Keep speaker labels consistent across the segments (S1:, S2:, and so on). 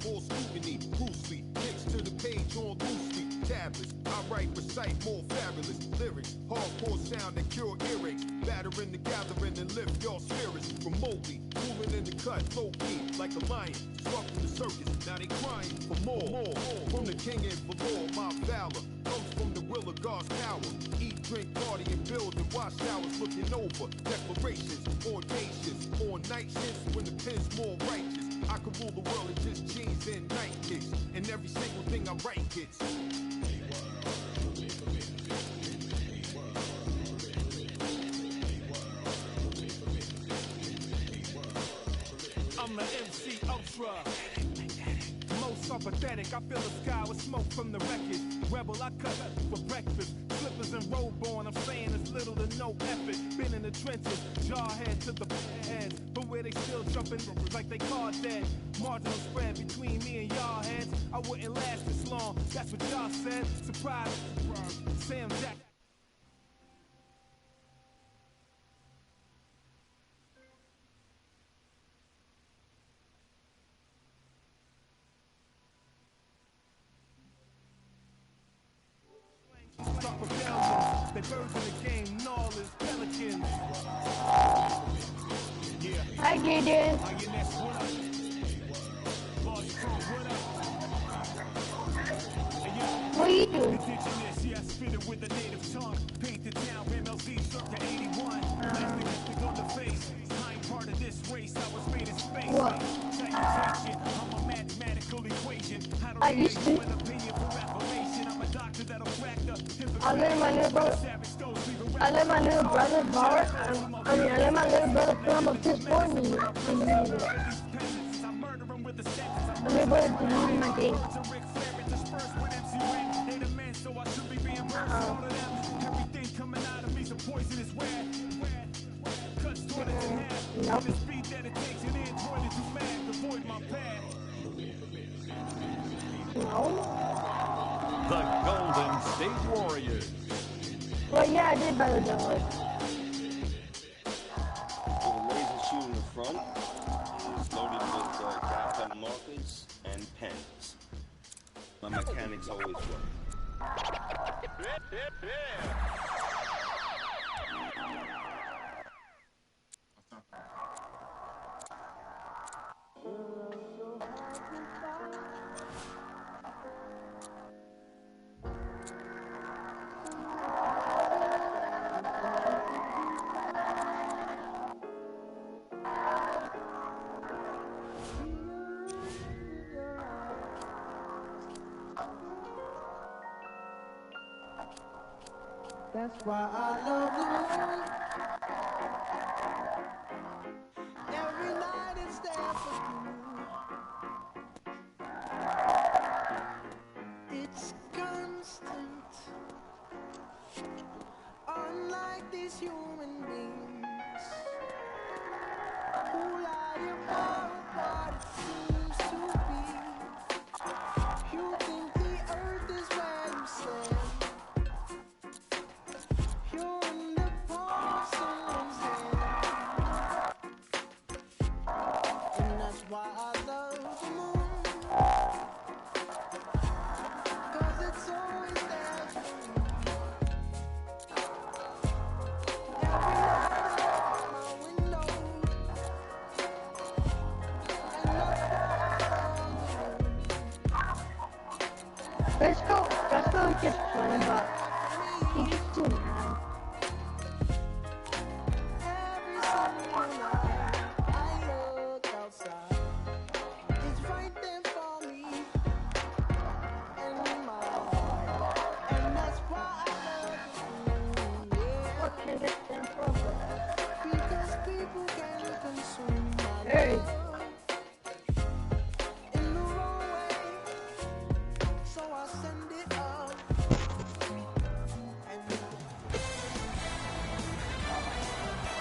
S1: more scrutiny. Loosely, mixed to the page on loosely. Tablets, I write, recite more fabulous lyrics. Hardcore sound that cure earaches. Battering the gathering and lift your spirits remotely. Moving in the cut, low key, like a lion. Struck from the circus, now they crying for more. From the king and for more, my valor comes from the will of God's power. Eat, drink, party, and build and watch towers looking over. Declarations, audacious. On night shifts when the pen's more righteous. I can rule the world in just jeans and night kicks. And every single thing I write hits.
S2: I'm the MC Ultra. Most sympathetic, I fill the sky with smoke from the wreckage. Rebel, I cut for breakfast. Slippers and robe on, I'm saying it's little to no effort. Been in the trenches, jarhead to the heads. But where they still jumping like they card dead. Marginal spread between me and y'all heads. I wouldn't last this long, that's what y'all said. Surprise, Sam Jack. Stop rebellions, they birds in the game, gnawlers, pelicans. Yeah.
S3: I get it. What are you doing?
S2: Yes, fitted with a native tongue. Paint the town, MLZ, circa 81. Plastic on the face. I ain't part of this race, I was made in space.
S3: What?
S2: Salutation, I'm a mathematical equation. I don't
S3: I
S2: need
S3: used to.
S2: an opinion for affirmation. I'm a doctor that'll crack the
S3: I let my little brother. I let my little brother borrow. I let my little brother film a piss for me. My little brother deleted my game.
S2: Everything coming out of me's a poisonous rat. Cuts toward it in half.
S3: Nope.
S2: The speed that it takes an android is too mad to avoid my path.
S3: No.
S4: The Golden State Warriors.
S3: Well, yeah, I did buy the download.
S5: With a laser shoot in the front, it's loaded with graphite markers and pens. My mechanics always work.
S6: That's why I love the moon. Every night it's there for you. It's constant. Unlike these human beings who lie about what it seems to be. You think the earth is where you stand.
S3: Let's go just fun, but he gets too mad. Hey.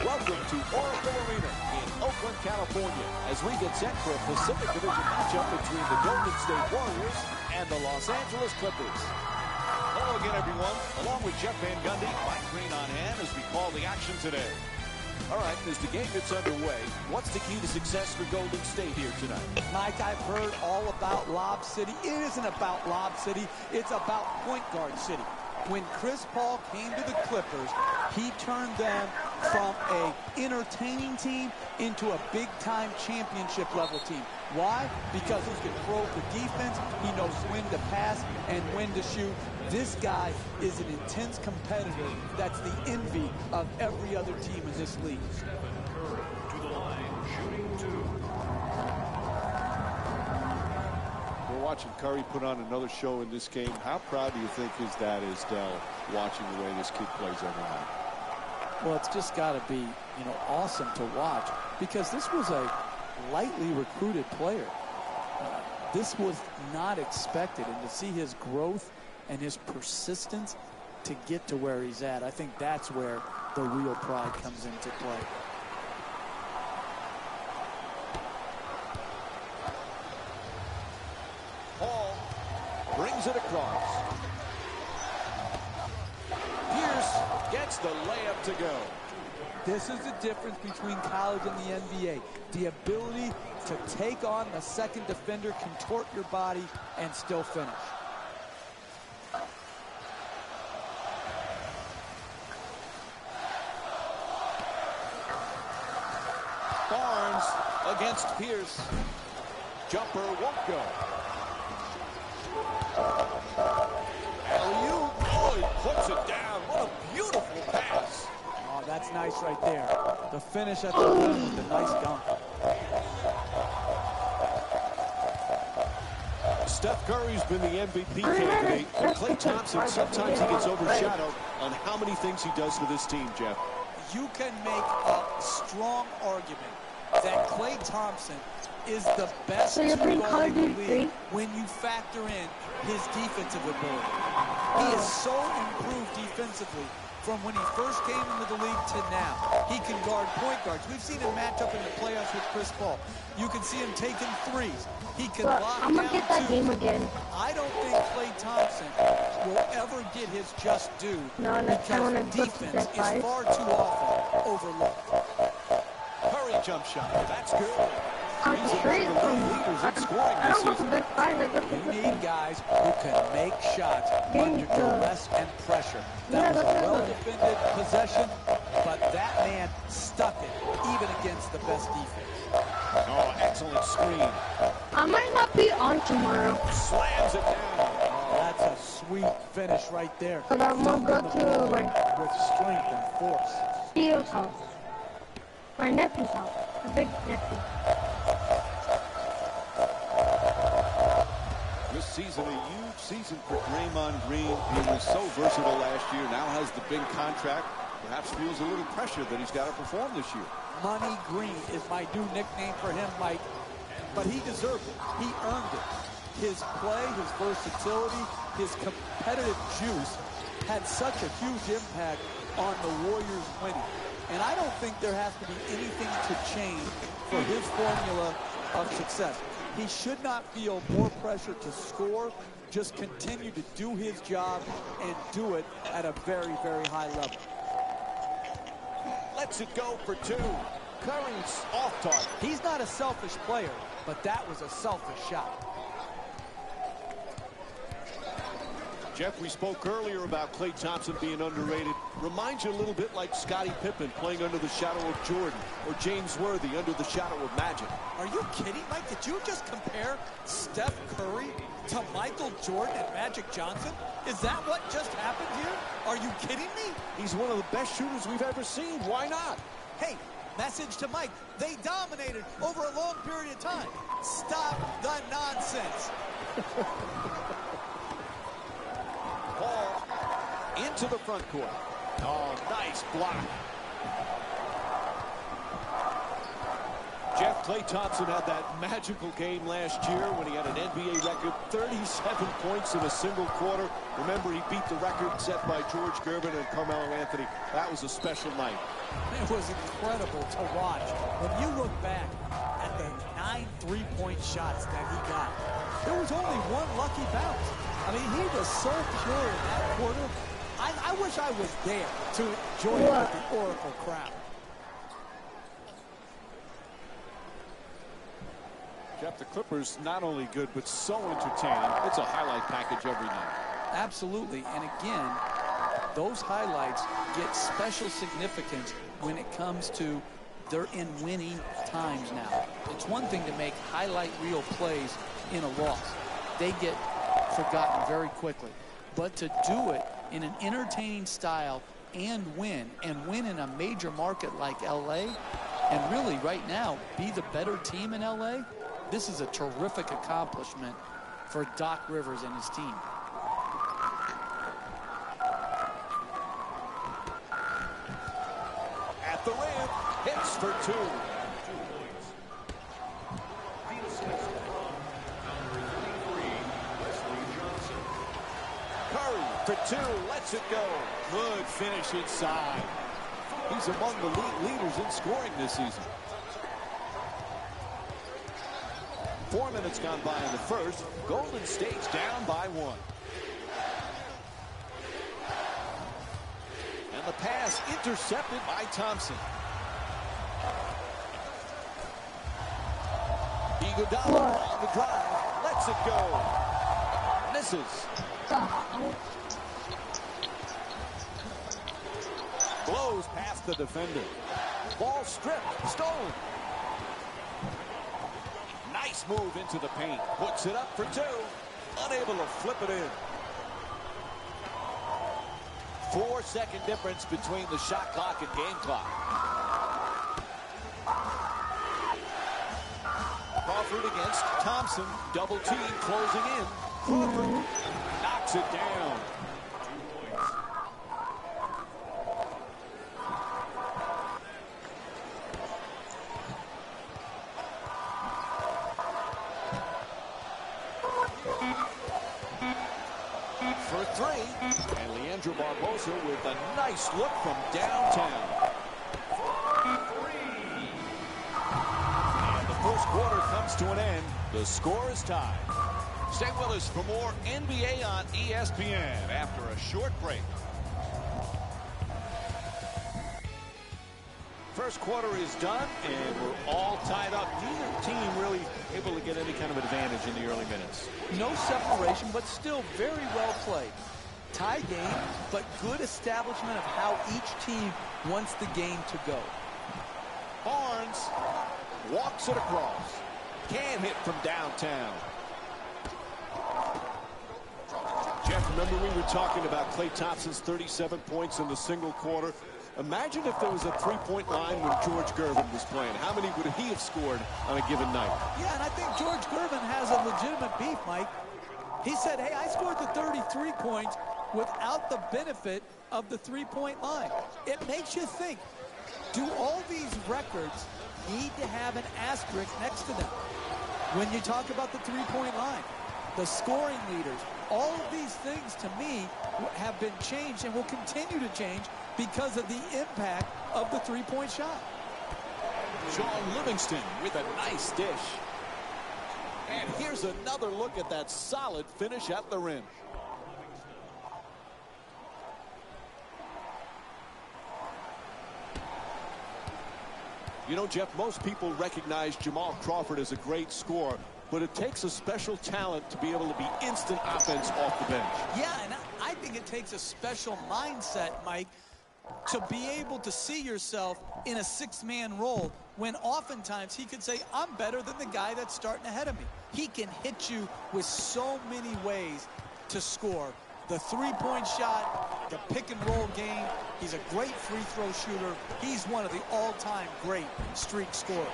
S4: Welcome to Oracle Arena in Oakland, California, as we get set for a Pacific Division matchup between the Golden State Warriors and the Los Angeles Clippers. Hello again, everyone. Along with Jeff Van Gundy, Mike Green on hand as we call the action today. All right, as the game gets underway, what's the key to success for Golden State here tonight?
S7: Mike, I've heard all about Lob City. It isn't about Lob City. It's about point guard city. When Chris Paul came to the Clippers, he turned them from an entertaining team into a big-time championship-level team. Why? Because he can throw the defense, he knows when to pass and when to shoot. This guy is an intense competitor that's the envy of every other team in this league.
S8: We're watching Curry put on another show in this game. How proud do you think his dad is, Dell, watching the way this kid plays every night?
S7: Well, it's just got to be, awesome to watch, because this was a lightly recruited player. This was not expected, and to see his growth and his persistence to get to where he's at, I think that's where the real pride comes into play.
S4: Paul brings it across. Pierce gets the layup to go.
S7: This is the difference between college and the NBA. The ability to take on the second defender, contort your body, and still finish.
S4: Barnes against Pierce. Jumper won't go. Alley-oop. Oh, he puts it down. What a beautiful pass.
S7: Oh, that's nice right there. The finish at the rim with the nice dunk.
S8: Steph Curry's been the MVP candidate. And Klay Thompson, sometimes he gets overshadowed on how many things he does for this team, Jeff.
S7: You can make a strong argument that Klay Thompson is the best two-guard in the league when you factor in his defensive ability. He is so improved defensively from when he first came into the league to now. He can guard point guards. We've seen him match up in the playoffs with Chris Paul. You can see him taking threes. He can lock down twos. I don't think Klay Thompson will ever get his just due because defense is far too often overlooked.
S4: Curry jump shot. That's good.
S3: I'm straight from
S7: You need guys who can make shots under duress and pressure. That was a well-defended possession, but that man stuck it even against the best defense.
S4: Oh, excellent screen.
S3: I might not be on tomorrow.
S4: Slams it down.
S7: Oh, that's a sweet finish right there.
S3: But I'm gonna go to
S7: with strength and force.
S3: Theo's house. My nephew's house. The big nephew.
S8: This season, a huge season for Draymond Green. He was so versatile last year, now has the big contract. Perhaps feels a little pressure that he's got to perform this year.
S7: Money Green is my new nickname for him, Mike. But he deserved it. He earned it. His play, his versatility, his competitive juice had such a huge impact on the Warriors winning. And I don't think there has to be anything to change for his formula of success. He should not feel more pressure to score, just continue to do his job and do it at a very, very high level.
S4: Lets it go for two. Curry's off target.
S7: He's not a selfish player, but that was a selfish shot.
S8: Jeff, we spoke earlier about Klay Thompson being underrated. Reminds you a little bit like Scottie Pippen playing under the shadow of Jordan, or James Worthy under the shadow of Magic.
S7: Are you kidding, Mike? Did you just compare Steph Curry to Michael Jordan and Magic Johnson? Is that what just happened here? Are you kidding me?
S8: He's one of the best shooters we've ever seen. Why not?
S7: Hey, message to Mike. They dominated over a long period of time. Stop the nonsense.
S4: Paul into the front court. Oh, nice block.
S8: Jeff, Klay Thompson had that magical game last year when he had an NBA record, 37 points in a single quarter. Remember, he beat the record set by George Gervin and Carmelo Anthony. That was a special night.
S7: It was incredible to watch. When you look back at the 9 3-point shots that he got, there was only one lucky bounce. I mean, he was so pure in that quarter. I wish I was there to join with the Oracle crowd.
S8: Jeff, the Clippers not only good, but so entertaining. It's a highlight package every night.
S7: Absolutely. And again, those highlights get special significance when it comes to they're in winning times now. It's one thing to make highlight reel plays in a loss. They get forgotten very quickly. But to do it in an entertaining style and win in a major market like LA, and really right now be the better team in LA, this is a terrific accomplishment for Doc Rivers and his team.
S4: At the rim, hits for 2. Curry for 2, lets it go. Good finish inside. He's among the league leaders in scoring this season. 4 minutes gone by in the first. Golden State's down by 1. And the pass intercepted by Thompson. Iguodala on the drive. Lets it go. Misses. Blows past the defender. Ball stripped. Stolen. Nice move into the paint. Puts it up for 2. Unable to flip it in. 4-second difference between the shot clock and game clock. Crawford against Thompson. Double team closing in. Crawford knocks it down. For 3, and Leandro Barbosa with a nice look from downtown. And the first quarter comes to an end. The score is tied. Stay with us for more NBA on ESPN after a short break. First quarter is done, and we're all tied up. Neither team really able to get any kind of advantage in the early minutes.
S7: No separation, but still very well played. Tie game, but good establishment of how each team wants the game to go.
S4: Barnes walks it across. Can hit from downtown.
S8: Jeff, remember we were talking about Klay Thompson's 37 points in the single quarter. Imagine if there was a three-point line when George Gervin was playing. How many would he have scored on a given night?
S7: Yeah, and I think George Gervin has a legitimate beef, Mike. He said, hey, I scored the 33 points without the benefit of the three-point line. It makes you think, do all these records need to have an asterisk next to them? When you talk about the three-point line, the scoring leaders, all of these things to me have been changed and will continue to change because of the impact of the three-point shot.
S4: Sean Livingston with a nice dish. And here's another look at that solid finish at the rim.
S8: You know, Jeff, most people recognize Jamal Crawford as a great scorer, but it takes a special talent to be able to be instant offense off the bench.
S7: Yeah, and I think it takes a special mindset, Mike, to be able to see yourself in a six-man role when oftentimes he could say, I'm better than the guy that's starting ahead of me. He can hit you with so many ways to score. The three-point shot, the pick-and-roll game. He's a great free throw shooter. He's one of the all-time great streak scorers.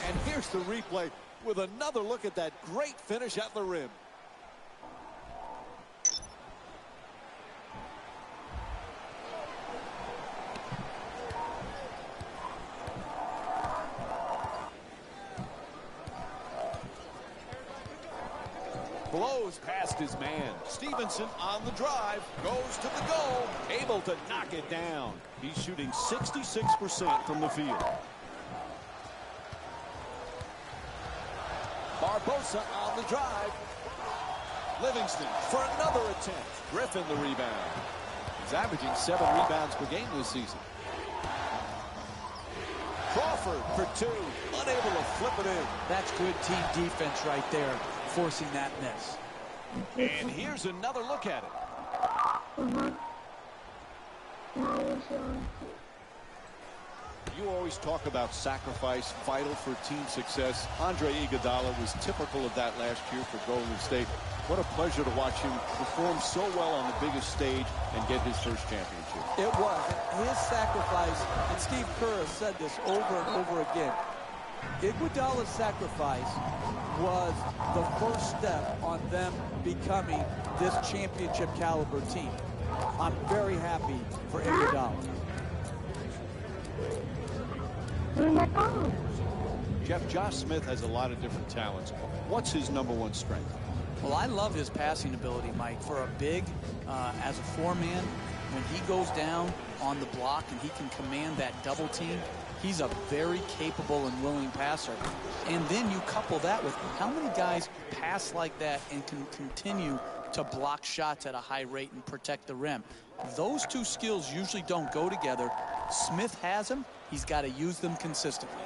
S8: And here's the replay with another look at that great finish at the rim.
S4: Blows past his man. Stevenson on the drive. Goes to the goal. Able to knock it down.
S8: He's shooting 66% from the field.
S4: Barbosa on the drive. Livingston for another attempt. Griffin the rebound. He's averaging 7 rebounds per game this season. Crawford Crawford for two. Unable to flip it in.
S7: That's good team defense right there, forcing that miss.
S4: And here's another look at it. You always talk about sacrifice, vital for team success. Andre Iguodala was typical of that last year for Golden State. What a pleasure to watch him perform so well on the biggest stage and get his first championship.
S7: It was. His sacrifice, and Steve Kerr has said this over and over again, Iguodala's sacrifice was the first step on them becoming this championship caliber team. I'm very happy for Iguodala.
S4: Jeff, Josh Smith has a lot of different talents. What's his #1 strength?
S7: Well, I love his passing ability, Mike. For a big, as a four-man, when he goes down on the block and he can command that double team, he's a very capable and willing passer. And then you couple that with how many guys pass like that and can continue to block shots at a high rate and protect the rim. Those two skills usually don't go together. Smith has them. He's got to use them consistently.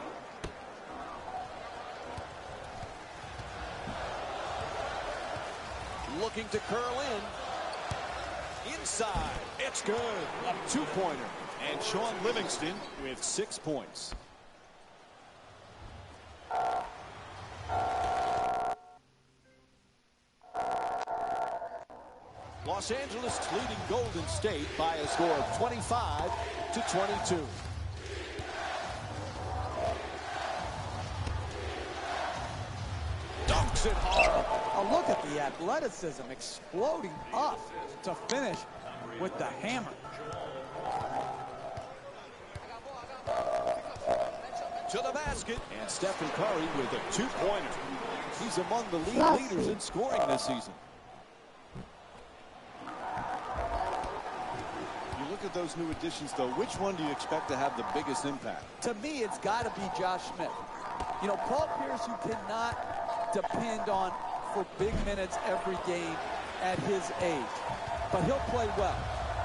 S4: Looking to curl in. Inside. It's good. A two-pointer. And Sean Livingston with 6 points. Los Angeles leading Golden State by a score of 25-22. Dunks it hard.
S7: Oh, look at the athleticism exploding up to finish with the hammer.
S4: To the basket, and Stephen Curry with a two-pointer. He's among the league leaders in scoring this season. You look at those new additions, though, which one do you expect to have the biggest impact?
S7: To me, it's got to be Josh Smith. You know, Paul Pierce, you cannot depend on for big minutes every game at his age, but he'll play well.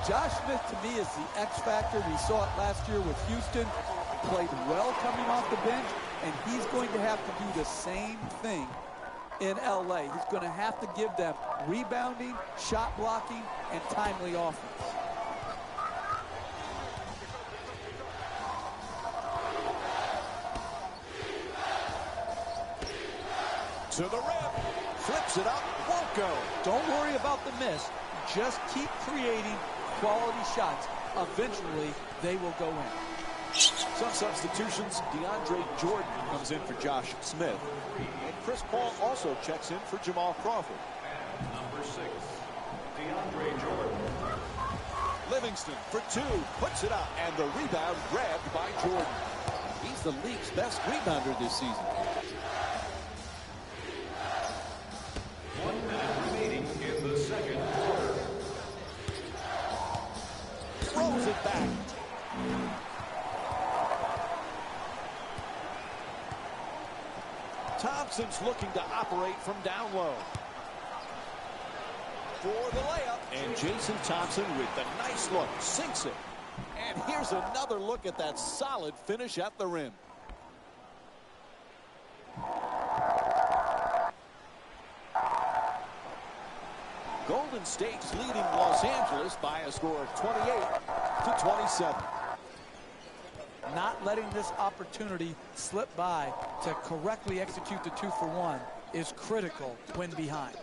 S7: Josh Smith, to me, is the X factor. We saw it last year with Houston. Played well coming off the bench, and he's going to have to do the same thing in LA. He's going to have to give them rebounding, shot blocking, and timely offense.
S4: To the rim, flips it up, won't go.
S7: Don't worry about the miss. Just keep creating quality shots. Eventually, they will go in.
S4: Some substitutions. DeAndre Jordan comes in for Josh Smith. And Chris Paul also checks in for Jamal Crawford.
S1: Number 6, DeAndre Jordan.
S4: Livingston for two, puts it up, and the rebound grabbed by Jordan. He's the league's best rebounder this season.
S1: 1 minute remaining in the second quarter.
S4: Throws it back. Thompson's looking to operate from down low. For the layup. And Jason Thompson with the nice look. Sinks it. And here's another look at that solid finish at the rim. Golden State's leading Los Angeles by a score of 28-27.
S7: Not letting this opportunity slip by to correctly execute the 2-for-1 is critical when behind.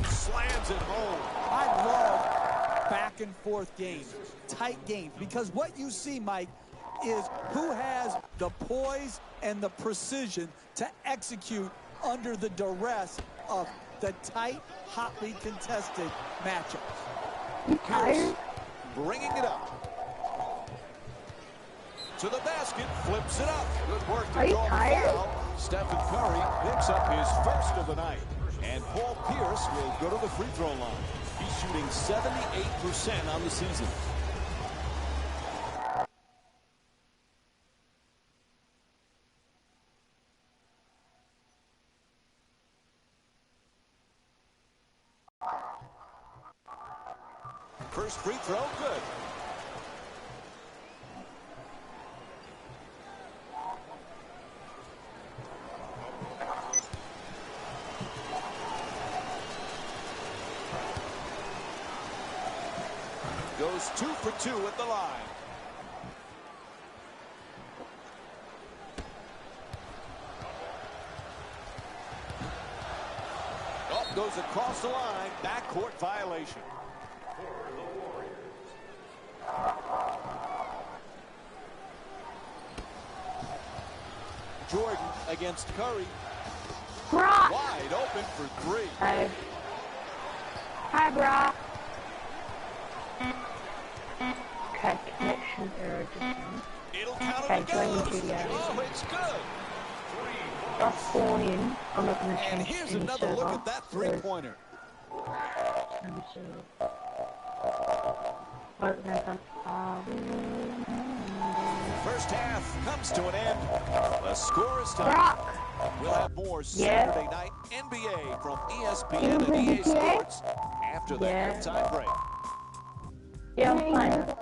S4: Slams it home.
S7: I love back and forth games, tight games, because what you see, Mike, is who has the poise and the precision to execute under the duress of the tight, hotly contested matchups.
S4: Pierce bringing it up. To the basket, flips it up. Good work to draw the foul. Stephen Curry picks up his first of the night. And Paul Pierce will go to the free throw line. He's shooting 78% on the season. First free throw, good.
S8: Goes 2 for 2 at the line. Oh, goes across the line. Backcourt violation. Jordan against Curry.
S3: Brock.
S8: Wide open for 3.
S3: Hi. Hi, Brock. Okay, connection error.
S8: It'll count
S3: Okay,
S8: it
S3: join
S8: goes.
S3: the video.
S8: Oh, it's good.
S3: I'll spawn in. I'm not going to change.
S8: And here's
S3: any
S8: another look
S3: server.
S8: at that three-pointer. First half comes to an end. The score is tied.
S3: Brock.
S8: We'll have more
S3: Yeah.
S8: Saturday night NBA from ESPN and EA Sports after the
S3: Yeah.
S8: halftime break.
S3: Yeah, I'm fine.